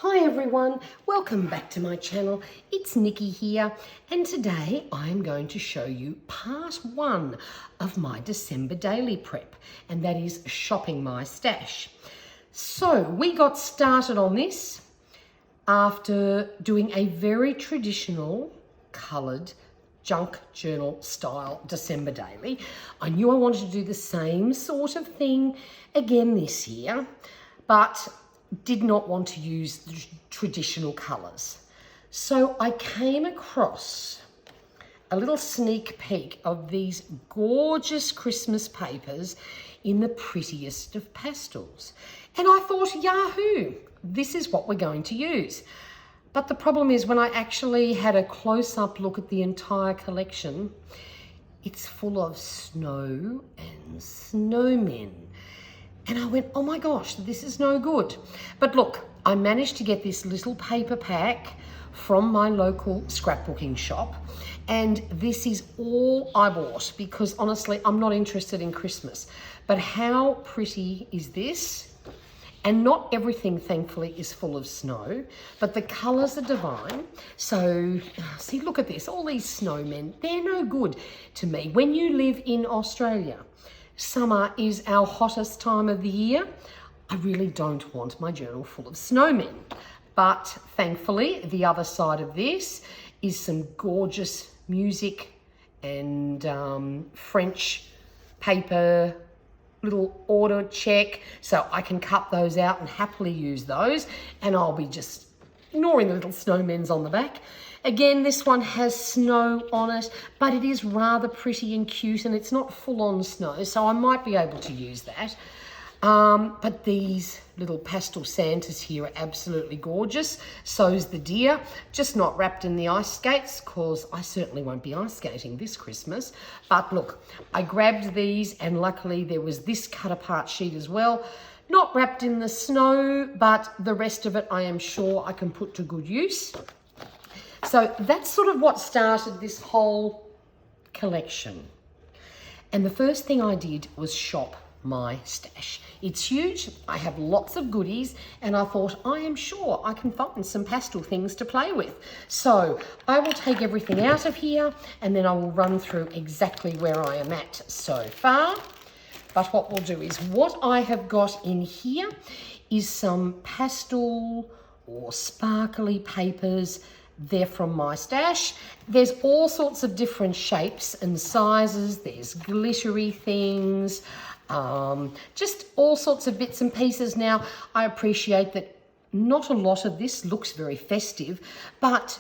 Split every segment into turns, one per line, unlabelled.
Hi everyone, welcome back to my channel. It's Nikki here, and today I'm going to show you part one of my December daily prep, and that is shopping my stash. So we got started on this after doing a very traditional coloured junk journal style December daily. I knew I wanted to do the same sort of thing again this year, but did not want to use the traditional colours. So I came across a little sneak peek of these gorgeous Christmas papers in the prettiest of pastels. And I thought, yahoo, this is what we're going to use. But the problem is when I actually had a close-up look at the entire collection, it's full of snow and snowmen. And I went, oh my gosh, this is no good. But look, I managed to get this little paper pack from my local scrapbooking shop. And this is all I bought because honestly, I'm not interested in Christmas. But how pretty is this? And not everything, thankfully, is full of snow, but the colours are divine. So, see, look at this, all these snowmen, they're no good to me. When you live in Australia, summer is our hottest time of the year. I really don't want my journal full of snowmen. But thankfully, the other side of this is some gorgeous music and French paper, little order check. So I can cut those out and happily use those. And I'll be just ignoring the little snowmen's on the back. Again, this one has snow on it, but it is rather pretty and cute and it's not full on snow, so I might be able to use that. But these little pastel Santas here are absolutely gorgeous. So's the deer, just not wrapped in the ice skates because I certainly won't be ice skating this Christmas. But look, I grabbed these and luckily there was this cut apart sheet as well. Not wrapped in the snow, but the rest of it I am sure I can put to good use. So that's sort of what started this whole collection. And the first thing I did was shop my stash. It's huge, I have lots of goodies, and I thought I am sure I can find some pastel things to play with. So I will take everything out of here and then I will run through exactly where I am at so far. But what we'll do is what I have got in here is some pastel or sparkly papers. They're from my stash. There's all sorts of different shapes and sizes. There's glittery things, just all sorts of bits and pieces. Now, I appreciate that not a lot of this looks very festive, but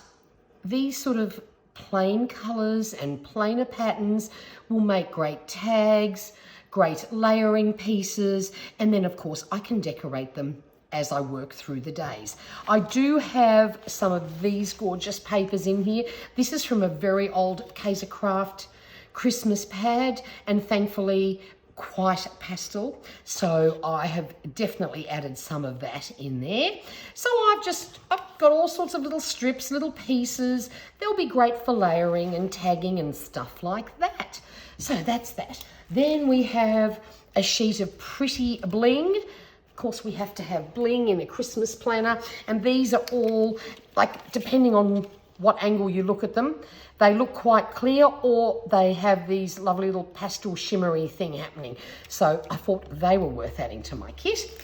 these sort of plain colours and plainer patterns will make great tags, great layering pieces, and then of course I can decorate them as I work through the days. I do have some of these gorgeous papers in here. This is from a very old Craft Christmas pad, and thankfully quite pastel. So I have definitely added some of that in there. So I've got all sorts of little strips, little pieces. They'll be great for layering and tagging and stuff like that. So that's that. Then we have a sheet of pretty bling. Of course, we have to have bling in a Christmas planner, and these are all, like, depending on what angle you look at them, they look quite clear or they have these lovely little pastel shimmery thing happening. So I thought they were worth adding to my kit.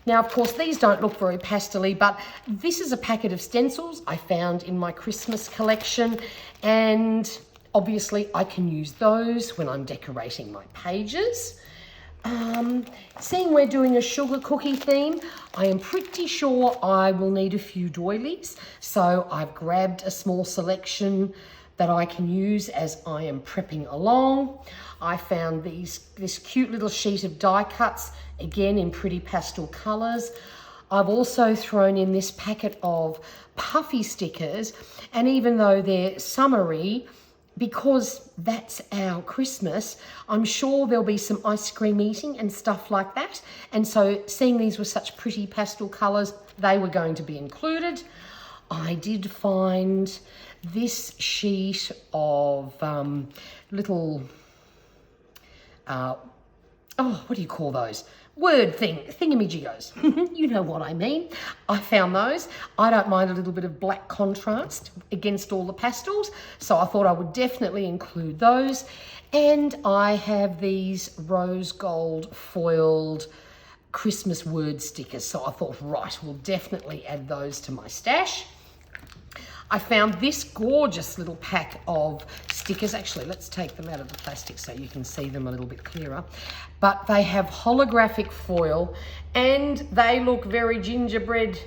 Now, of course, these don't look very pastel-y, but this is a packet of stencils I found in my Christmas collection, and obviously I can use those when I'm decorating my pages. Seeing we're doing a sugar cookie theme, I am pretty sure I will need a few doilies. So I've grabbed a small selection that I can use as I am prepping along. I found this cute little sheet of die cuts, again in pretty pastel colours. I've also thrown in this packet of puffy stickers, and even though they're summery, because that's our Christmas, I'm sure there'll be some ice cream eating and stuff like that. And so seeing these were such pretty pastel colours, they were going to be included. I did find this sheet of little, what do you call those? word thingamajigos. You know what I mean. I found those. I don't mind a little bit of black contrast against all the pastels, so I thought I would definitely include those. And I have these rose gold foiled Christmas word stickers, so I thought, right, we'll definitely add those to my stash. I found this gorgeous little pack of stickers. Actually, let's take them out of the plastic so you can see them a little bit clearer. But they have holographic foil and they look very gingerbread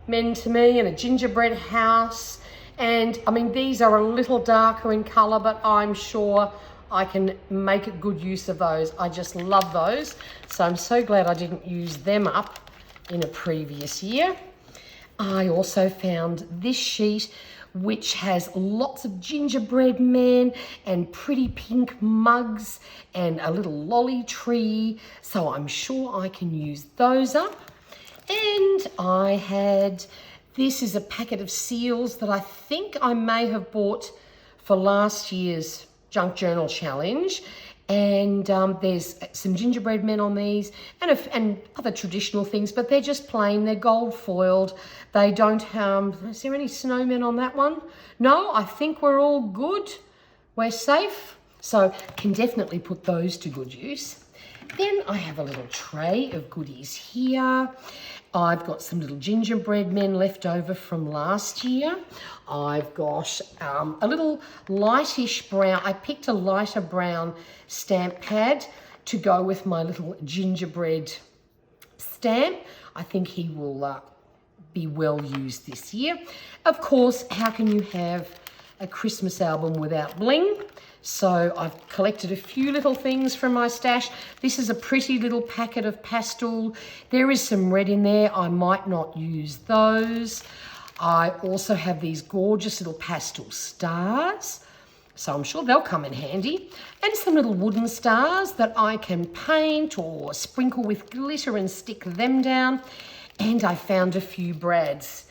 men to me, and a gingerbread house. And I mean, these are a little darker in color, but I'm sure I can make a good use of those. I just love those. So I'm so glad I didn't use them up in a previous year. I also found this sheet, which has lots of gingerbread men and pretty pink mugs and a little lolly tree. So I'm sure I can use those up. And I had, this is a packet of seals that I think I may have bought for last year's Junk Journal Challenge. And there's some gingerbread men on these and other traditional things, but they're just plain, they're gold foiled. They don't, is there any snowmen on that one? No, I think we're all good. We're safe. So can definitely put those to good use. Then I have a little tray of goodies here. I've got some little gingerbread men left over from last year. I've got a little lightish brown. I picked a lighter brown stamp pad to go with my little gingerbread stamp. I think he will be well used this year. Of course, how can you have a Christmas album without bling? So I've collected a few little things from my stash. This is a pretty little packet of pastel. There is some red in there. I might not use those. I also have these gorgeous little pastel stars. So I'm sure they'll come in handy. And some little wooden stars that I can paint or sprinkle with glitter and stick them down. And I found a few brads.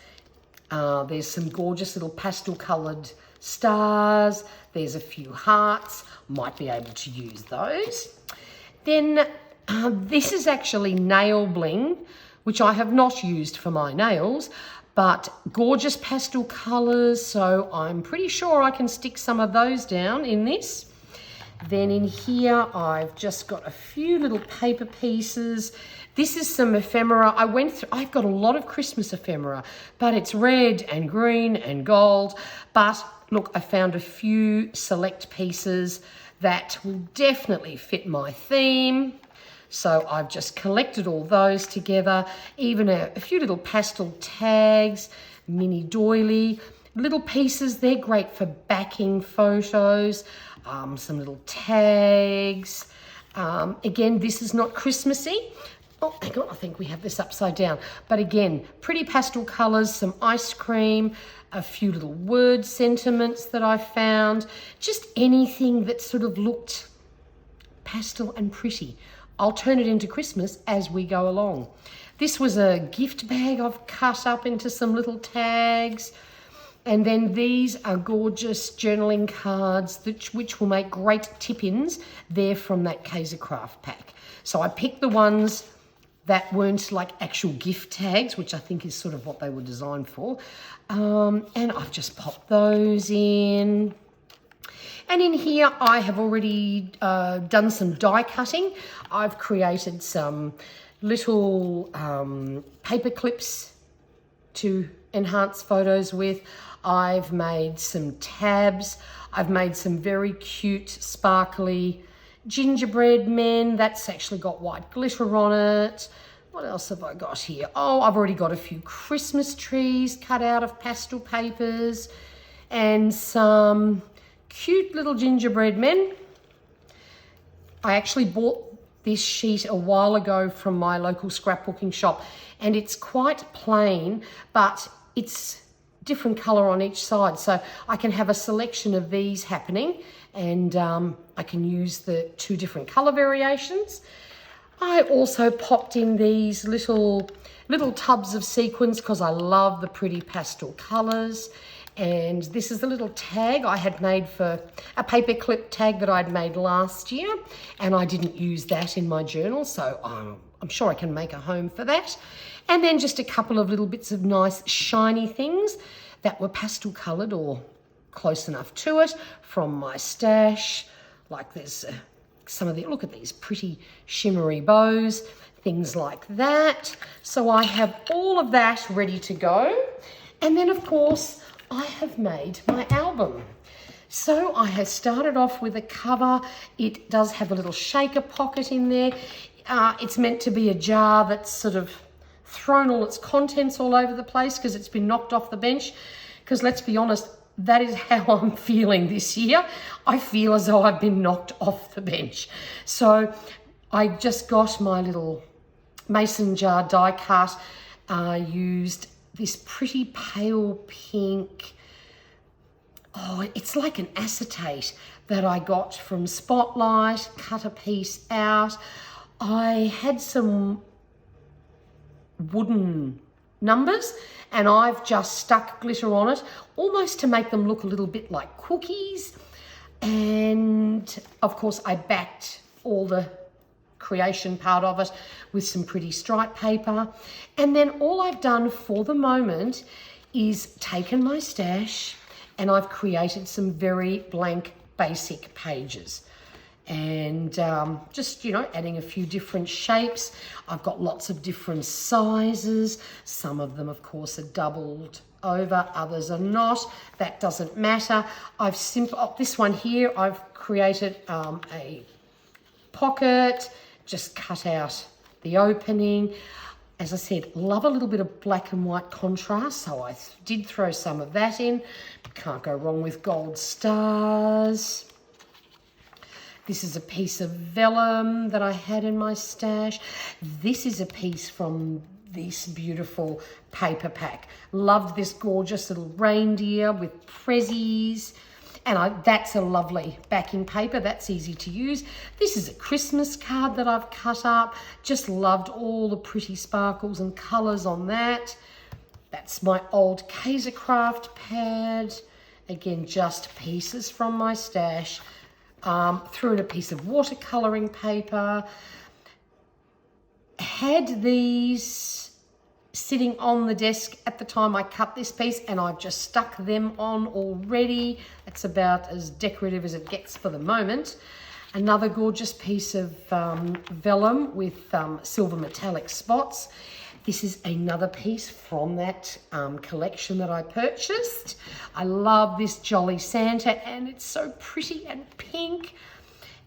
There's some gorgeous little pastel coloured stars. There's a few hearts. Might be able to use those. Then this is actually nail bling, which I have not used for my nails, but gorgeous pastel colours. So I'm pretty sure I can stick some of those down in this. Then in here, I've just got a few little paper pieces. This is some ephemera. I've got a lot of Christmas ephemera, but it's red and green and gold. But look, I found a few select pieces that will definitely fit my theme. So I've just collected all those together, even a few little pastel tags, mini doily, little pieces. They're great for backing photos, some little tags. Again, this is not Christmassy. Oh, hang on, I think we have this upside down. But again, pretty pastel colours, some ice cream, a few little word sentiments that I found. Just anything that sort of looked pastel and pretty. I'll turn it into Christmas as we go along. This was a gift bag I've cut up into some little tags. And then these are gorgeous journaling cards which will make great tip-ins. They're from that Kaiser Craft pack. So I picked the ones that weren't like actual gift tags, which I think is sort of what they were designed for. And I've just popped those in. And in here, I have already done some die cutting. I've created some little paper clips to enhance photos with. I've made some tabs. I've made some very cute, sparkly gingerbread men. That's actually got white glitter on it. What else have I got here? Oh, I've already got a few Christmas trees cut out of pastel papers and some cute little gingerbread men. I actually bought this sheet a while ago from my local scrapbooking shop, and it's quite plain, but it's different color on each side. So I can have a selection of these happening, and I can use the two different color variations. I also popped in these little tubs of sequins because I love the pretty pastel colors. And this is the little tag I had made for a paperclip tag that I'd made last year, and I didn't use that in my journal, so I'm sure I can make a home for that. And then just a couple of little bits of nice shiny things that were pastel coloured or close enough to it from my stash. Like there's some of the, look at these pretty shimmery bows, things like that. So I have all of that ready to go. And then of course I have made my album. So I have started off with a cover. It does have a little shaker pocket in there. It's meant to be a jar that's sort of thrown all its contents all over the place because it's been knocked off the bench. Because let's be honest, that is how I'm feeling this year. I feel as though I've been knocked off the bench. So I just got my little mason jar die cut. I used this pretty pale pink, oh, it's like an acetate that I got from Spotlight, cut a piece out. I had some wooden numbers and I've just stuck glitter on it, almost to make them look a little bit like cookies. And of course I backed all the creation part of it with some pretty stripe paper. And then all I've done for the moment is taken my stash and I've created some very blank basic pages. And just, you know, adding a few different shapes. I've got lots of different sizes. Some of them, of course, are doubled over, others are not. That doesn't matter. I've this one here, I've created a pocket, just cut out the opening. As I said, love a little bit of black and white contrast, so I did throw some of that in. Can't go wrong with gold stars. This is a piece of vellum that I had in my stash. This is a piece from this beautiful paper pack. Loved this gorgeous little reindeer with prezzies. And that's a lovely backing paper. That's easy to use. This is a Christmas card that I've cut up. Just loved all the pretty sparkles and colours on that. That's my old Kaisercraft pad. Again, just pieces from my stash. Threw in a piece of watercolouring paper. Had these sitting on the desk at the time I cut this piece and I've just stuck them on already. It's about as decorative as it gets for the moment. Another gorgeous piece of vellum with silver metallic spots. This is another piece from that collection that I purchased. I love this Jolly Santa and it's so pretty and pink.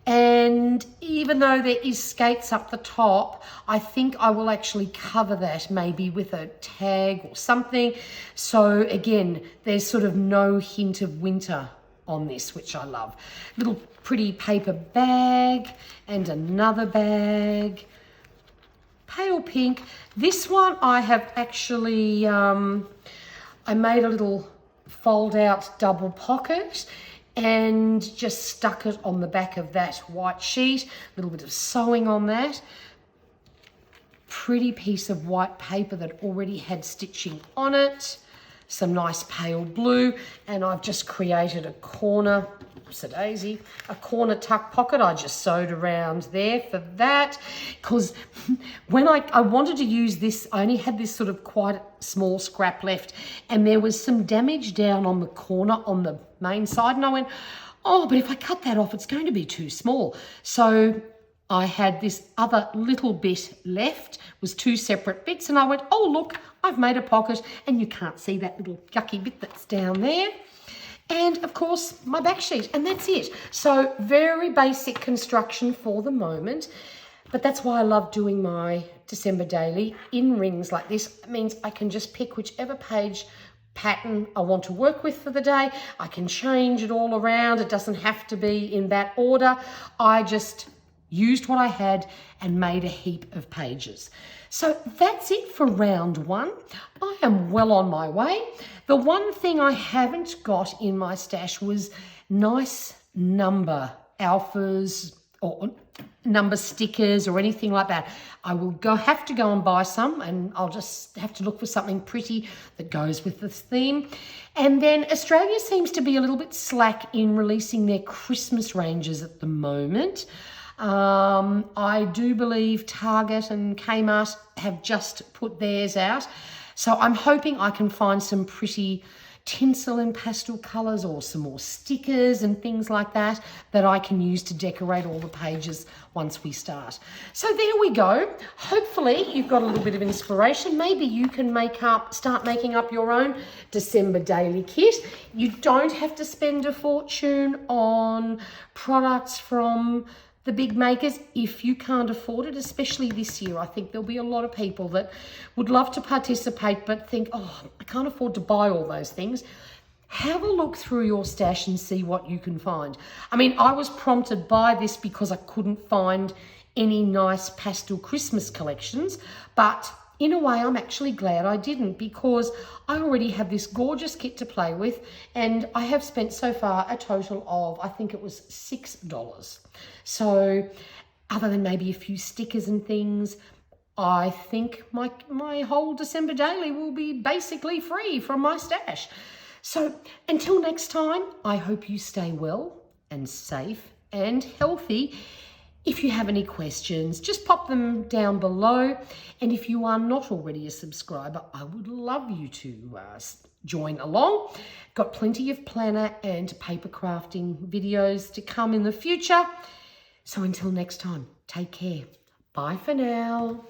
And even though there is skates up the top, I think I will actually cover that maybe with a tag or something. So again, there's sort of no hint of winter on this, which I love. Little pretty paper bag and another bag. Pale pink. This one I have actually, I made a little fold out double pocket and just stuck it on the back of that white sheet. A little bit of sewing on that. Pretty piece of white paper that already had stitching on it. Some nice pale blue. And I've just created a corner, oops-a-daisy, a corner tuck pocket. I just sewed around there for that. Because when I wanted to use this, I only had this sort of quite small scrap left. And there was some damage down on the corner on the main side. And I went, oh, but if I cut that off, it's going to be too small. So I had this other little bit left, was two separate bits. And I went, oh, look, I've made a pocket. And you can't see that little yucky bit that's down there. And of course, my back sheet, and that's it. So very basic construction for the moment, but that's why I love doing my December daily in rings like this. It means I can just pick whichever page pattern I want to work with for the day. I can change it all around. It doesn't have to be in that order. I just used what I had and made a heap of pages. So that's it for round one. I am well on my way. The one thing I haven't got in my stash was nice number alphas or number stickers or anything like that. I will have to go and buy some, and I'll just have to look for something pretty that goes with the theme. And then Australia seems to be a little bit slack in releasing their Christmas ranges at the moment. I do believe Target and Kmart have just put theirs out. So I'm hoping I can find some pretty tinsel and pastel colours or some more stickers and things like that that I can use to decorate all the pages once we start. So there we go. Hopefully you've got a little bit of inspiration. Maybe you can start making up your own December daily kit. You don't have to spend a fortune on products from the big makers if you can't afford it, especially this year. I think there'll be a lot of people that would love to participate but think, oh, I can't afford to buy all those things. Have a look through your stash and see what you can find. I mean, I was prompted by this because I couldn't find any nice pastel Christmas collections, but in a way, I'm actually glad I didn't, because I already have this gorgeous kit to play with, and I have spent so far a total of, I think it was $6. So other than maybe a few stickers and things, I think my whole December daily will be basically free from my stash. So until next time, I hope you stay well and safe and healthy. If you have any questions, just pop them down below. And if you are not already a subscriber, I would love you to join along. Got plenty of planner and paper crafting videos to come in the future. So until next time, take care. Bye for now.